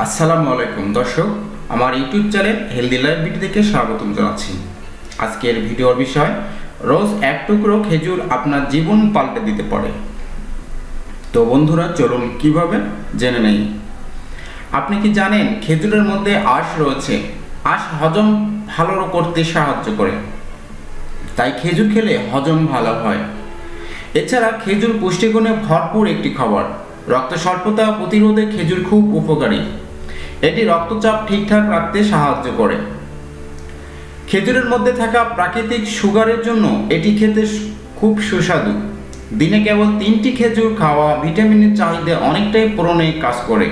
আসসালামু আলাইকুম দর্শক, আমার YouTube channel healthy life BD থেকে স্বাগতম জানাচ্ছি। আজকের ভিডিওর বিষয়, রোজ এক টুকরো খেজুর আপনার জীবন পাল্টে দিতে পারে। তো বন্ধুরা, চলুন কিভাবে জেনে নেই। আপনি কি জানেন খেজুরের মধ্যে আঁশ রয়েছে? আঁশ হজম ভালো করতে সাহায্য করে, তাই খেজুর খেলে হজম ভালো হয়। এছাড়া খেজুর পুষ্টিগুণে ভরপুর একটি খাবার। রক্ত স্বল্পতা প্রতিরোধে খেজুর খুব উপকারী। এটি রক্তচাপ ঠিকঠাক রাখতে সাহায্য করে। খেজুরের মধ্যে থাকা প্রাকৃতিক সুগারের জন্য এটি খেতে খুব সুস্বাদু। দিনে কেবল 3টি খেজুর খাওয়া ভিটামিনের চাহিদা অনেকটাই পূরণে কাজ করে।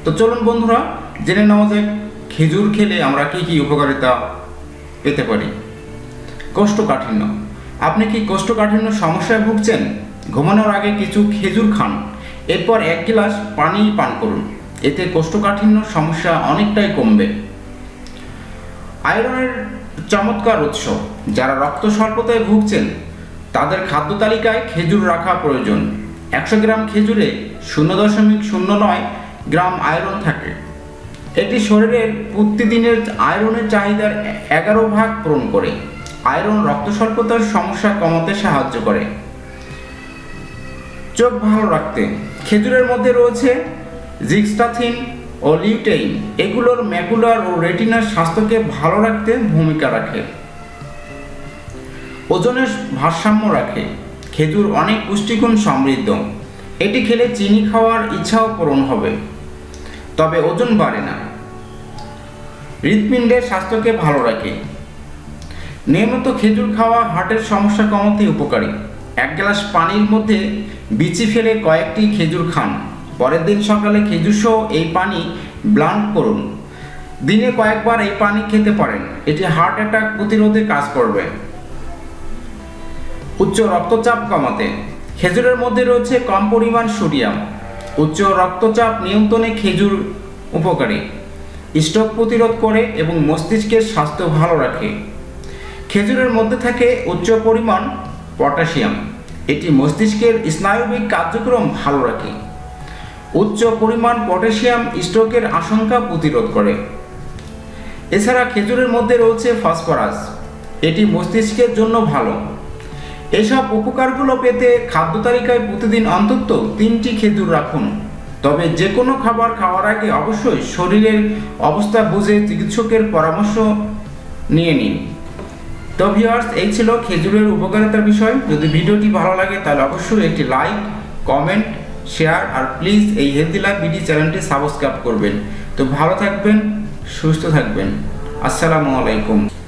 তো চলুন বন্ধুরা, জেনে নেওয়া যাক খেজুর খেলে আমরা কি কি উপকারিতা পেতে পারি। কোষ্ঠকাঠিন্য। আপনি কি কোষ্ঠকাঠিন্য সমস্যায় ভুগছেন? ঘুমানোর আগে কিছু খেজুর খান, এরপর 1 গ্লাস পানি পান করুন। এতে কোষ্ঠকাঠিন্য সমস্যা অনেকটাই কমবে। আয়রনের চমৎকার উৎস। যারা রক্ত স্বল্পতায় ভুগছেন তাদের খাদ্য তালিকায় খেজুর রাখা প্রয়োজন। 100 গ্রাম খেজুরে 0.09 গ্রাম আয়রন থাকে। এটি শরীরের প্রতিদিনের আয়রনের চাহিদার 11 ভাগ পূরণ করে। আয়রন রক্ত স্বল্পতার সমস্যা কমাতে সাহায্য করে। চোখ ভালো রাখতে খেজুরের মধ্যে রয়েছে জিক্সাথিন ও লিউটেইন। এগুলোর ম্যাকুলার ও রেটিনার স্বাস্থ্যকে ভালো রাখতে ভূমিকা রাখে। ওজনের ভারসাম্য রাখে। খেজুর অনেক পুষ্টিগুণ সমৃদ্ধ। এটি খেলে চিনি খাওয়ার ইচ্ছাও পূরণ হবে, তবে ওজন বাড়ে না। হৃৎপিণ্ডের স্বাস্থ্যকে ভালো রাখে। নিয়মিত খেজুর খাওয়া হার্টের সমস্যা কমাতে উপকারী। 1 গ্লাস পানির মধ্যে বিচি ফেলে কয়েকটি খেজুর খান। পরের দিন সকালে খেজুর সহ এই পানি ব্লান্ড করুন। দিনে কয়েকবার এই পানি খেতে পারেন। এটি হার্ট অ্যাটাক প্রতিরোধে কাজ করবে। উচ্চ রক্তচাপ কমাতে খেজুরের মধ্যে রয়েছে কম পরিমাণ সোডিয়াম। উচ্চ রক্তচাপ নিয়ন্ত্রণে খেজুর উপকারী। স্ট্রোক প্রতিরোধ করে এবং মস্তিষ্কের স্বাস্থ্য ভালো রাখে। খেজুরের মধ্যে থাকে উচ্চ পরিমাণ পটাশিয়াম। এটি মস্তিষ্কের স্নায়বিক কার্যক্রম ভালো রাখে। উচ্চ পরিমাণ পটাশিয়াম স্ট্রোকের আশঙ্কা প্রতিরোধ করে। এছাড়া খেজুরের মধ্যে রয়েছে ফসফরাস। এটি মস্তিষ্কের জন্য ভালো। এসব উপকারগুলো পেতে খাদ্য তালিকায় প্রতিদিন অন্তত 3টি খেজুর রাখুন। তবে যে কোনো খাবার খাওয়ার আগে অবশ্যই শরীরের অবস্থা বুঝে চিকিৎসকের পরামর্শ নিয়ে নিন। তো ভিউয়ার্স, এই ছিল খেজুরের উপকারিতার বিষয়। যদি ভিডিওটি ভালো লাগে তাহলে অবশ্যই একটি লাইক, কমেন্ট, শেয়ার আর প্লিজ এই হেলদি লাইফ বিডি চ্যানেলটি সাবস্ক্রাইব করবেন। তো ভালো থাকবেন, সুস্থ থাকবেন। আসসালামু আলাইকুম।